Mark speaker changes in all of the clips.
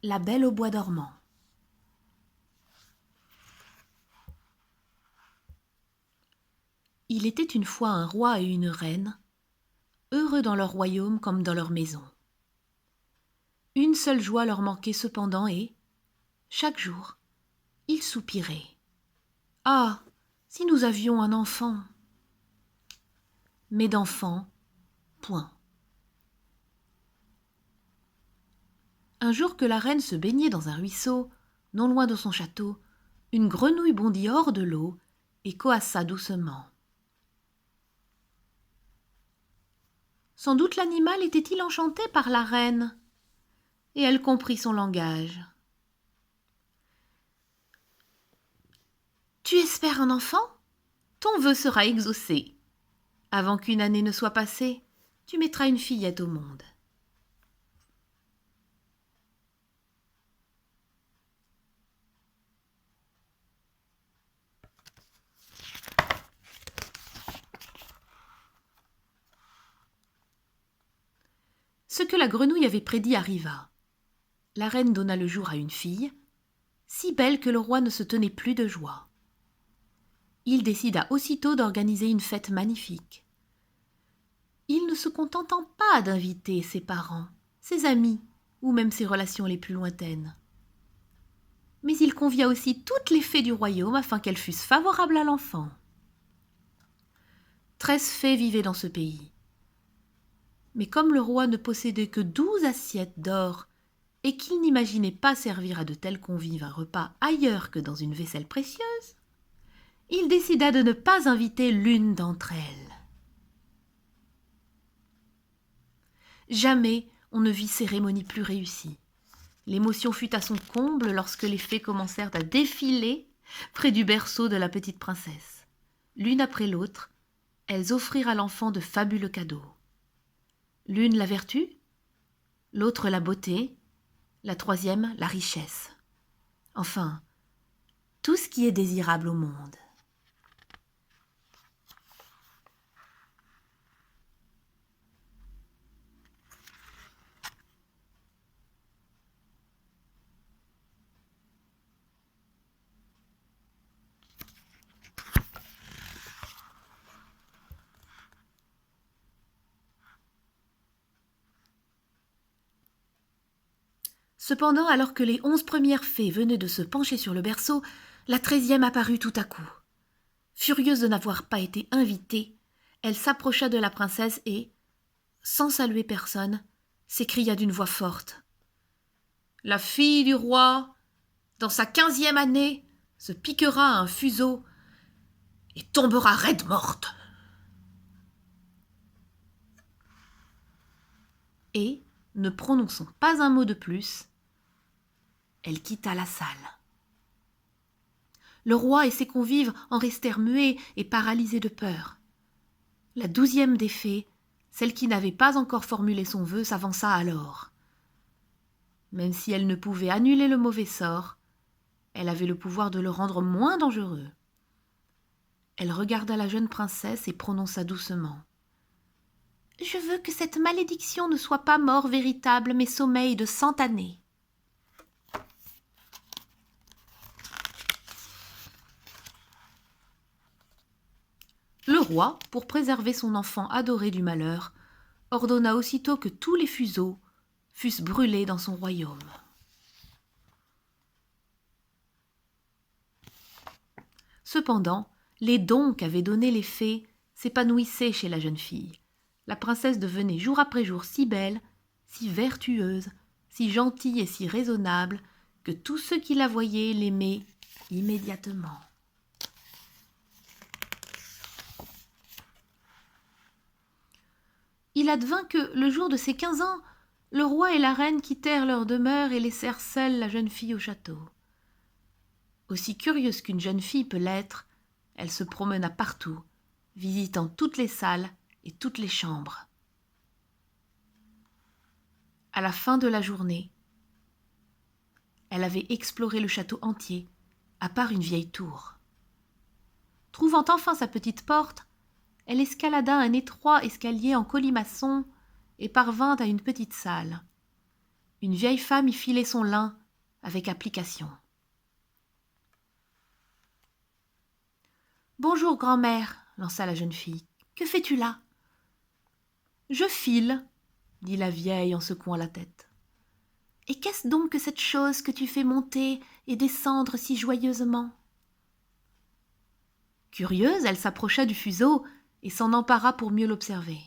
Speaker 1: La Belle au bois dormant. Il était une fois un roi et une reine, heureux dans leur royaume comme dans leur maison. Une seule joie leur manquait cependant et, chaque jour, ils soupiraient. « Ah, si nous avions un enfant !» Mais d'enfant, point. Un jour que la reine se baignait dans un ruisseau, non loin de son château, une grenouille bondit hors de l'eau et coassa doucement. Sans doute l'animal était-il enchanté par la reine, et elle comprit son langage. « Tu espères un enfant ? Ton vœu sera exaucé. Avant qu'une année ne soit passée, tu mettras une fillette au monde. » Ce que la grenouille avait prédit arriva. La reine donna le jour à une fille, si belle que le roi ne se tenait plus de joie. Il décida aussitôt d'organiser une fête magnifique. Il ne se contentant pas d'inviter ses parents, ses amis ou même ses relations les plus lointaines. Mais il convia aussi toutes les fées du royaume afin qu'elles fussent favorables à l'enfant. 13 fées vivaient dans ce pays. Mais comme le roi ne possédait que 12 assiettes d'or et qu'il n'imaginait pas servir à de tels convives un repas ailleurs que dans une vaisselle précieuse, il décida de ne pas inviter l'une d'entre elles. Jamais on ne vit cérémonie plus réussie. L'émotion fut à son comble lorsque les fées commencèrent à défiler près du berceau de la petite princesse. L'une après l'autre, elles offrirent à l'enfant de fabuleux cadeaux. L'une la vertu, l'autre la beauté, la troisième la richesse. Enfin, tout ce qui est désirable au monde. Cependant, alors que les 11 premières fées venaient de se pencher sur le berceau, la 13e apparut tout à coup. Furieuse de n'avoir pas été invitée, elle s'approcha de la princesse et, sans saluer personne, s'écria d'une voix forte. « La fille du roi, dans sa 15e année, se piquera à un fuseau et tombera raide morte. » Et, ne prononçant pas un mot de plus, elle quitta la salle. Le roi et ses convives en restèrent muets et paralysés de peur. La 12e des fées, celle qui n'avait pas encore formulé son vœu, s'avança alors. Même si elle ne pouvait annuler le mauvais sort, elle avait le pouvoir de le rendre moins dangereux. Elle regarda la jeune princesse et prononça doucement. « Je veux que cette malédiction ne soit pas mort véritable, mais sommeil de 100 années. » Le roi, pour préserver son enfant adoré du malheur, ordonna aussitôt que tous les fuseaux fussent brûlés dans son royaume. Cependant, les dons qu'avaient donnés les fées s'épanouissaient chez la jeune fille. La princesse devenait jour après jour si belle, si vertueuse, si gentille et si raisonnable que tous ceux qui la voyaient l'aimaient immédiatement. Il advint que, le jour de ses 15 ans, le roi et la reine quittèrent leur demeure et laissèrent seule la jeune fille au château. Aussi curieuse qu'une jeune fille peut l'être, elle se promena partout, visitant toutes les salles et toutes les chambres. À la fin de la journée, elle avait exploré le château entier, à part une vieille tour. Trouvant enfin sa petite porte, elle escalada un étroit escalier en colimaçon et parvint à une petite salle. Une vieille femme y filait son lin avec application. « Bonjour, grand-mère, lança la jeune fille. Que fais-tu là ? » Je file, dit la vieille en secouant la tête. Et qu'est-ce donc que cette chose que tu fais monter et descendre si joyeusement ? Curieuse, elle s'approcha du fuseau et s'en empara pour mieux l'observer.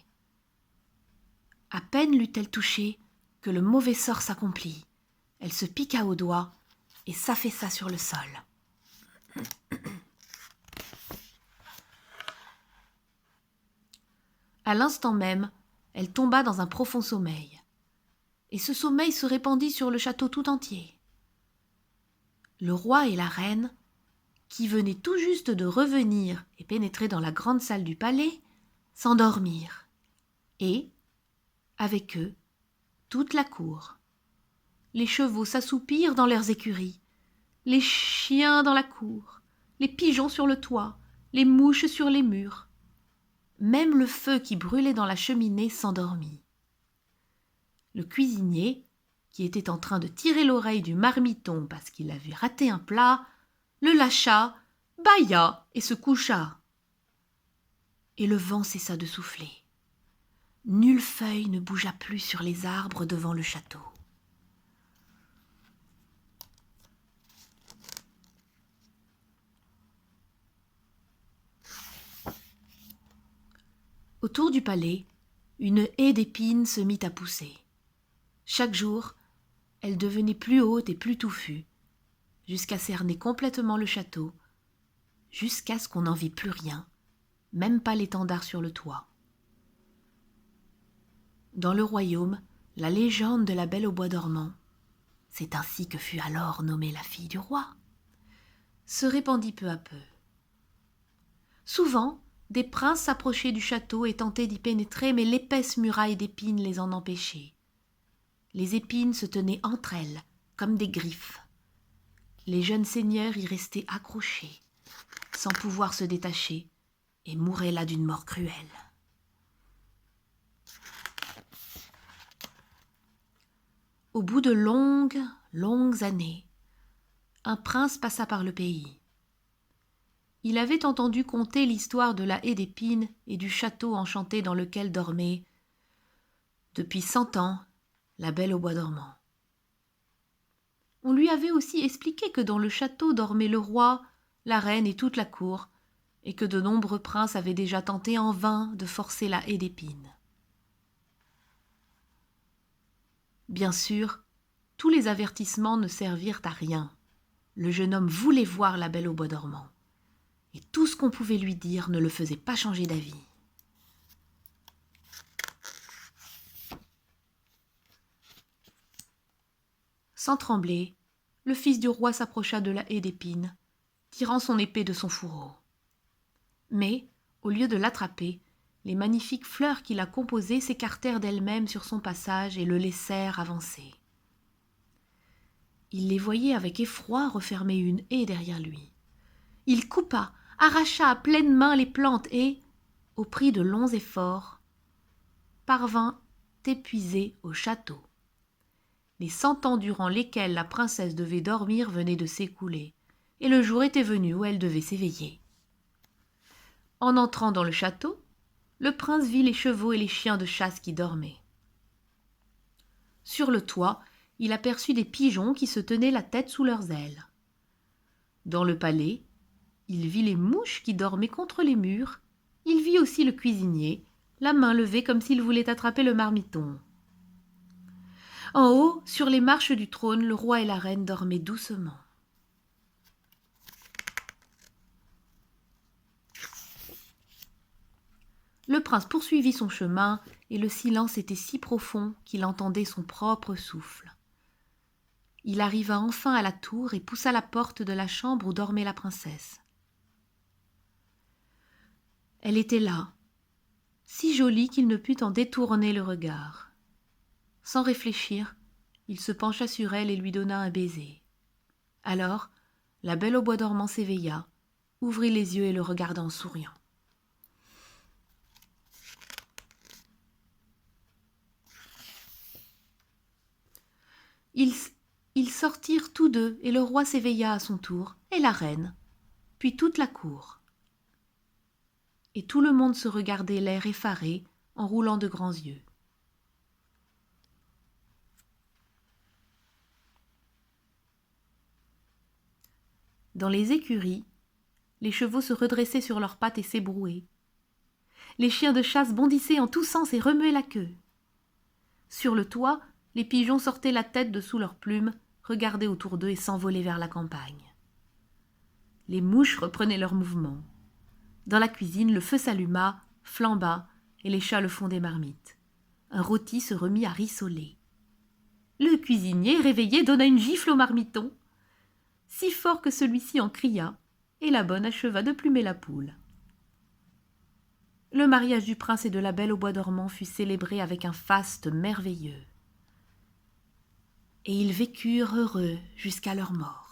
Speaker 1: À peine l'eut-elle touché que le mauvais sort s'accomplit. Elle se piqua au doigt et s'affaissa sur le sol. À l'instant même, elle tomba dans un profond sommeil. Et ce sommeil se répandit sur le château tout entier. Le roi et la reine, qui venaient tout juste de revenir et pénétrer dans la grande salle du palais, s'endormirent. Et, avec eux, toute la cour. Les chevaux s'assoupirent dans leurs écuries, les chiens dans la cour, les pigeons sur le toit, les mouches sur les murs. Même le feu qui brûlait dans la cheminée s'endormit. Le cuisinier, qui était en train de tirer l'oreille du marmiton parce qu'il avait raté un plat, le lâcha, bâilla et se coucha. Et le vent cessa de souffler. Nulle feuille ne bougea plus sur les arbres devant le château. Autour du palais, une haie d'épines se mit à pousser. Chaque jour, elle devenait plus haute et plus touffue, jusqu'à cerner complètement le château, jusqu'à ce qu'on n'en vît plus rien, même pas l'étendard sur le toit. Dans le royaume, la légende de la Belle au bois dormant, c'est ainsi que fut alors nommée la fille du roi, se répandit peu à peu. Souvent, des princes s'approchaient du château et tentaient d'y pénétrer, mais l'épaisse muraille d'épines les en empêchait. Les épines se tenaient entre elles, comme des griffes. Les jeunes seigneurs y restaient accrochés, sans pouvoir se détacher, et mouraient là d'une mort cruelle. Au bout de longues, longues années, un prince passa par le pays. Il avait entendu conter l'histoire de la haie d'épines et du château enchanté dans lequel dormait, depuis 100 ans, la Belle au bois dormant. On lui avait aussi expliqué que dans le château dormaient le roi, la reine et toute la cour, et que de nombreux princes avaient déjà tenté en vain de forcer la haie d'épines. Bien sûr, tous les avertissements ne servirent à rien. Le jeune homme voulait voir la Belle au bois dormant. Et tout ce qu'on pouvait lui dire ne le faisait pas changer d'avis. Sans trembler, le fils du roi s'approcha de la haie d'épines, tirant son épée de son fourreau. Mais, au lieu de l'attraper, les magnifiques fleurs qui la composaient s'écartèrent d'elles-mêmes sur son passage et le laissèrent avancer. Il les voyait avec effroi refermer une haie derrière lui. Il coupa, arracha à pleines mains les plantes et, au prix de longs efforts, parvint épuisé au château. Les 100 ans durant lesquels la princesse devait dormir venaient de s'écouler, et le jour était venu où elle devait s'éveiller. En entrant dans le château, le prince vit les chevaux et les chiens de chasse qui dormaient. Sur le toit, il aperçut des pigeons qui se tenaient la tête sous leurs ailes. Dans le palais, il vit les mouches qui dormaient contre les murs. Il vit aussi le cuisinier, la main levée comme s'il voulait attraper le marmiton. En haut, sur les marches du trône, le roi et la reine dormaient doucement. Le prince poursuivit son chemin, et le silence était si profond qu'il entendait son propre souffle. Il arriva enfin à la tour et poussa la porte de la chambre où dormait la princesse. Elle était là, si jolie qu'il ne put en détourner le regard. Sans réfléchir, il se pencha sur elle et lui donna un baiser. Alors, la Belle au bois dormant s'éveilla, ouvrit les yeux et le regarda en souriant. Ils, ils sortirent tous deux, et le roi s'éveilla à son tour, et la reine, puis toute la cour. Et tout le monde se regardait l'air effaré, en roulant de grands yeux. Dans les écuries, les chevaux se redressaient sur leurs pattes et s'ébrouaient. Les chiens de chasse bondissaient en tous sens et remuaient la queue. Sur le toit, les pigeons sortaient la tête de sous leurs plumes, regardaient autour d'eux et s'envolaient vers la campagne. Les mouches reprenaient leur mouvement. Dans la cuisine, le feu s'alluma, flamba, et les chats le fond des marmites. Un rôti se remit à rissoler. Le cuisinier, réveillé, donna une gifle au marmiton, si fort que celui-ci en cria, et la bonne acheva de plumer la poule. Le mariage du prince et de la belle au bois dormant fut célébré avec un faste merveilleux. Et ils vécurent heureux jusqu'à leur mort.